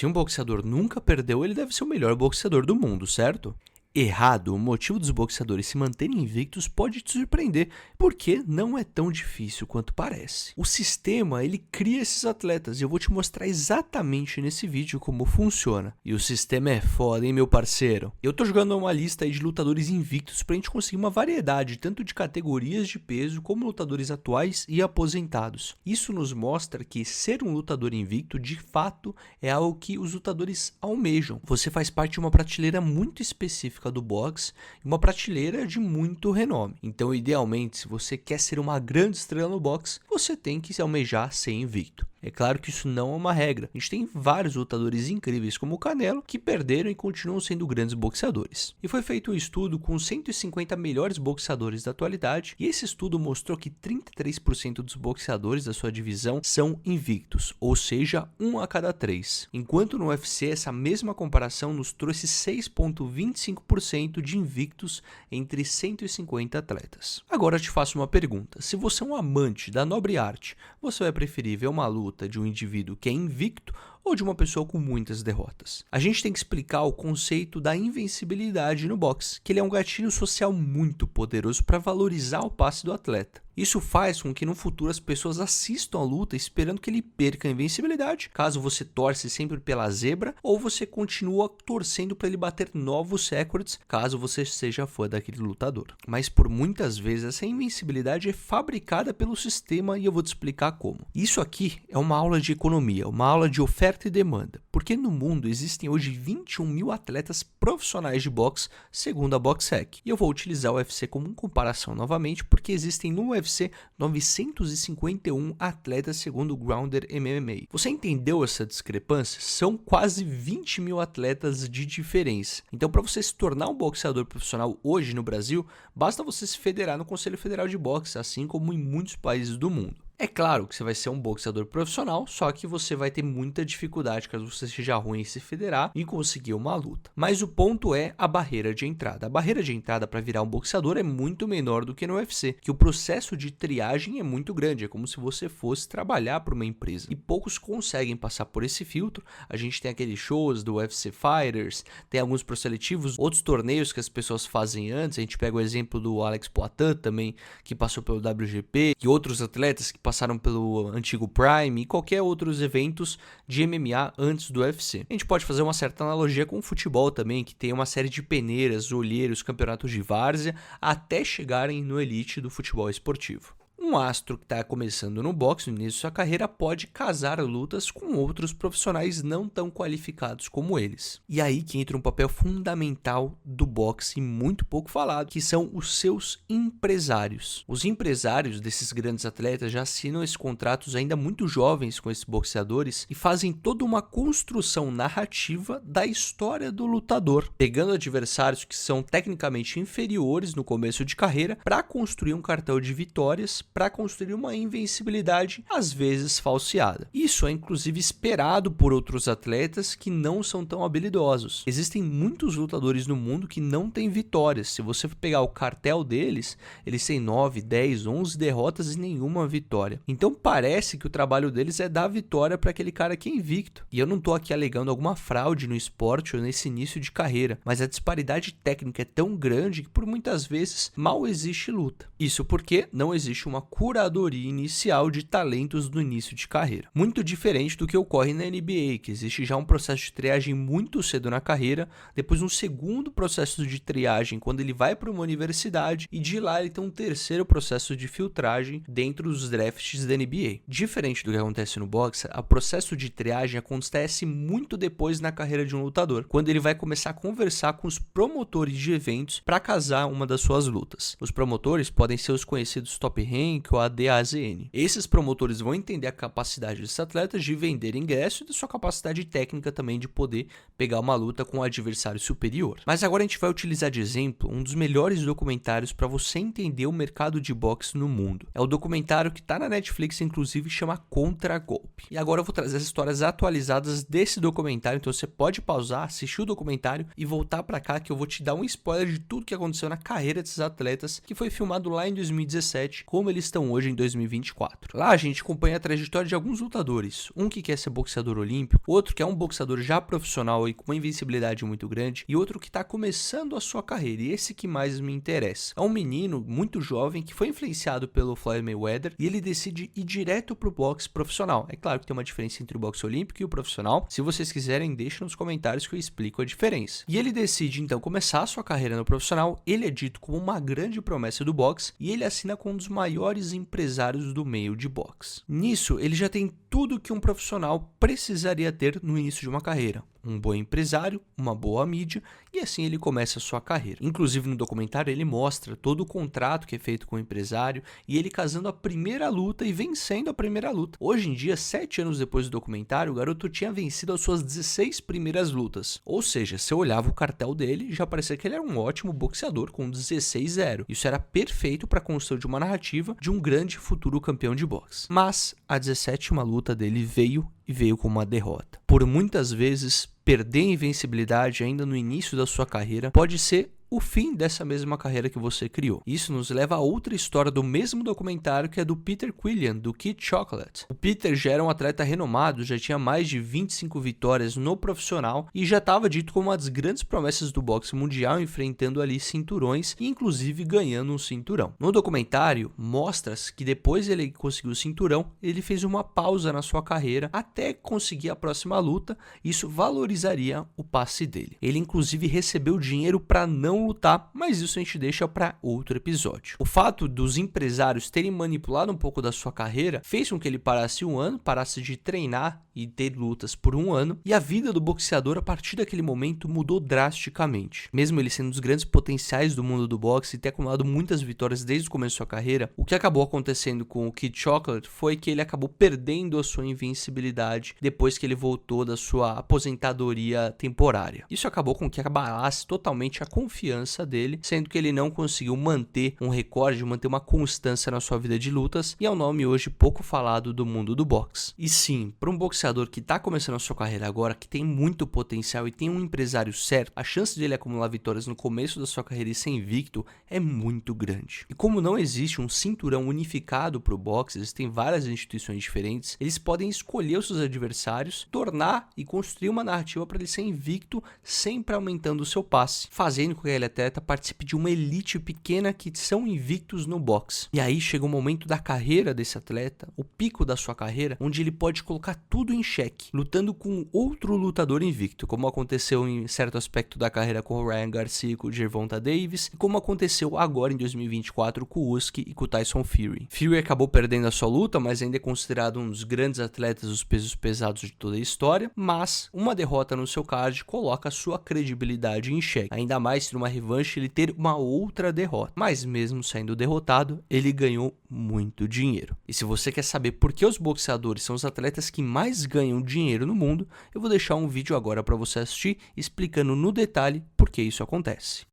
Se um boxeador nunca perdeu, ele deve ser o melhor boxeador do mundo, certo? Errado, o motivo dos boxeadores se manterem invictos pode te surpreender, porque não é tão difícil quanto parece. O sistema, ele cria esses atletas e eu vou te mostrar exatamente nesse vídeo como funciona. E o sistema é foda, hein, meu parceiro? Eu tô jogando uma lista aí de lutadores invictos pra gente conseguir uma variedade, tanto de categorias de peso como lutadores atuais e aposentados. Isso nos mostra que ser um lutador invicto, de fato, é algo que os lutadores almejam. Você faz parte de uma prateleira muito específica do boxe e uma prateleira de muito renome. Então, idealmente, se você quer ser uma grande estrela no boxe, você tem que se almejar ser invicto. É claro que isso não é uma regra. A gente tem vários lutadores incríveis como o Canelo que perderam e continuam sendo grandes boxeadores. E foi feito um estudo com os 150 melhores boxeadores da atualidade e esse estudo mostrou que 33% dos boxeadores da sua divisão são invictos, ou seja, 1 a cada 3. Enquanto no UFC essa mesma comparação nos trouxe 6,25% de invictos entre 150 atletas. Agora eu te faço uma pergunta. Se você é um amante da nobre arte, você vai preferir ver uma luta de um indivíduo que é invicto ou de uma pessoa com muitas derrotas? A gente tem que explicar o conceito da invencibilidade no boxe, que ele é um gatilho social muito poderoso para valorizar o passe do atleta. Isso faz com que no futuro as pessoas assistam a luta esperando que ele perca a invencibilidade, caso você torce sempre pela zebra, ou você continua torcendo para ele bater novos recordes, caso você seja fã daquele lutador. Mas por muitas vezes essa invencibilidade é fabricada pelo sistema e eu vou te explicar como. Isso aqui é uma aula de economia, uma aula de oferta e demanda, porque no mundo existem hoje 21 mil atletas profissionais de boxe, segundo a BoxRec. E eu vou utilizar o UFC como comparação novamente, porque existem no UFC 951 atletas segundo o Grounder MMA. Você entendeu essa discrepância? São quase 20 mil atletas de diferença. Então, para você se tornar um boxeador profissional hoje no Brasil, basta você se federar no Conselho Federal de Boxe, assim como em muitos países do mundo. É claro que você vai ser um boxeador profissional, só que você vai ter muita dificuldade caso você seja ruim em se federar e conseguir uma luta. Mas o ponto é a barreira de entrada. A barreira de entrada para virar um boxeador é muito menor do que no UFC, que o processo de triagem é muito grande, é como se você fosse trabalhar para uma empresa. E poucos conseguem passar por esse filtro. A gente tem aqueles shows do UFC Fighters, tem alguns proseletivos, outros torneios que as pessoas fazem antes. A gente pega o exemplo do Alex Poatan também, que passou pelo WGP, e outros atletas que passaram pelo antigo Prime e qualquer outros eventos de MMA antes do UFC. A gente pode fazer uma certa analogia com o futebol também, que tem uma série de peneiras, olheiros, campeonatos de várzea, até chegarem no elite do futebol esportivo. Um astro que está começando no boxe no início de sua carreira pode casar lutas com outros profissionais não tão qualificados como eles. E aí que entra um papel fundamental do boxe muito pouco falado, que são os seus empresários. Os empresários desses grandes atletas já assinam esses contratos ainda muito jovens com esses boxeadores e fazem toda uma construção narrativa da história do lutador, pegando adversários que são tecnicamente inferiores no começo de carreira para construir um cartel de vitórias, para construir uma invencibilidade às vezes falseada. Isso é inclusive esperado por outros atletas que não são tão habilidosos. Existem muitos lutadores no mundo que não têm vitórias. Se você for pegar o cartel deles, eles têm 9, 10, 11 derrotas e nenhuma vitória. Então parece que o trabalho deles é dar vitória para aquele cara que é invicto. E eu não estou aqui alegando alguma fraude no esporte ou nesse início de carreira, mas a disparidade técnica é tão grande que por muitas vezes mal existe luta. Isso porque não existe uma curadoria inicial de talentos no início de carreira. Muito diferente do que ocorre na NBA, que existe já um processo de triagem muito cedo na carreira, depois um segundo processo de triagem quando ele vai para uma universidade e de lá ele tem um terceiro processo de filtragem dentro dos drafts da NBA. Diferente do que acontece no boxe, o processo de triagem acontece muito depois na carreira de um lutador, quando ele vai começar a conversar com os promotores de eventos para casar uma das suas lutas. Os promotores podem ser os conhecidos Top Rank ou a DAZN. Esses promotores vão entender a capacidade desses atletas de vender ingresso e da sua capacidade técnica também de poder pegar uma luta com um adversário superior. Mas agora a gente vai utilizar de exemplo um dos melhores documentários para você entender o mercado de boxe no mundo. É o documentário que está na Netflix, inclusive, chama Contra-Golpe. E agora eu vou trazer as histórias atualizadas desse documentário, então você pode pausar, assistir o documentário e voltar para cá que eu vou te dar um spoiler de tudo que aconteceu na carreira desses atletas, que foi filmado lá em 2017, como eles estão hoje em 2024. Lá a gente acompanha a trajetória de alguns lutadores, um que quer ser boxeador olímpico, outro que é um boxeador já profissional e com uma invencibilidade muito grande, e outro que está começando a sua carreira, e esse que mais me interessa. É um menino muito jovem que foi influenciado pelo Floyd Mayweather e ele decide ir direto pro boxe profissional. É claro que tem uma diferença entre o boxe olímpico e o profissional. Se vocês quiserem, deixem nos comentários que eu explico a diferença. E ele decide então começar a sua carreira no profissional. Ele é dito como uma grande promessa do boxe e ele assina com um dos maiores empresários do meio de boxe. Nisso, ele já tem tudo que um profissional precisaria ter no início de uma carreira. Um bom empresário, uma boa mídia, e assim ele começa a sua carreira. Inclusive no documentário ele mostra todo o contrato que é feito com o empresário e ele casando a primeira luta e vencendo a primeira luta. Hoje em dia, 7 anos depois do documentário, o garoto tinha vencido as suas 16 primeiras lutas. Ou seja, se eu olhava o cartel dele, já parecia que ele era um ótimo boxeador com 16-0. Isso era perfeito para a construção de uma narrativa de um grande futuro campeão de boxe. Mas a 17ª luta dele veio com uma derrota. Por muitas vezes, perder a invencibilidade ainda no início da sua carreira pode ser o fim dessa mesma carreira que você criou. Isso nos leva a outra história do mesmo documentário, que é do Peter Quillian, do Kid Chocolate. O Peter já era um atleta renomado, já tinha mais de 25 vitórias no profissional e já estava dito como uma das grandes promessas do boxe mundial, enfrentando ali cinturões e inclusive ganhando um cinturão. No documentário, mostra-se que depois ele conseguiu o cinturão, ele fez uma pausa na sua carreira até conseguir a próxima luta. Isso valorizaria o passe dele. Ele inclusive recebeu dinheiro para não lutar, mas isso a gente deixa para outro episódio. O fato dos empresários terem manipulado um pouco da sua carreira fez com que ele parasse um ano, parasse de treinar e ter lutas por um ano, e a vida do boxeador a partir daquele momento mudou drasticamente. Mesmo ele sendo um dos grandes potenciais do mundo do boxe e ter acumulado muitas vitórias desde o começo da sua carreira, o que acabou acontecendo com o Kid Chocolate foi que ele acabou perdendo a sua invencibilidade depois que ele voltou da sua aposentadoria temporária. Isso acabou com que abalasse totalmente a confiança dele, sendo que ele não conseguiu manter um recorde, manter uma constância na sua vida de lutas, e é um nome hoje pouco falado do mundo do boxe. E sim, para um boxeador que está começando a sua carreira agora, que tem muito potencial e tem um empresário certo, a chance de ele acumular vitórias no começo da sua carreira e ser invicto é muito grande. E como não existe um cinturão unificado para o boxe, existem várias instituições diferentes, eles podem escolher os seus adversários, tornar e construir uma narrativa para ele ser invicto, sempre aumentando o seu passe, fazendo com que aquele atleta participe de uma elite pequena que são invictos no boxe. E aí chega o momento da carreira desse atleta, o pico da sua carreira, onde ele pode colocar tudo em xeque, lutando com outro lutador invicto, como aconteceu em certo aspecto da carreira com o Ryan Garcia e com o Gervonta Davis, e como aconteceu agora em 2024 com o Usyk e com o Tyson Fury. Fury acabou perdendo a sua luta, mas ainda é considerado um dos grandes atletas dos pesos pesados de toda a história, mas uma derrota no seu card coloca a sua credibilidade em xeque, ainda mais se numa revanche ele ter uma outra derrota. Mas mesmo sendo derrotado, ele ganhou muito dinheiro. E se você quer saber por que os boxeadores são os atletas que mais ganham dinheiro no mundo, eu vou deixar um vídeo agora para você assistir explicando no detalhe por que isso acontece.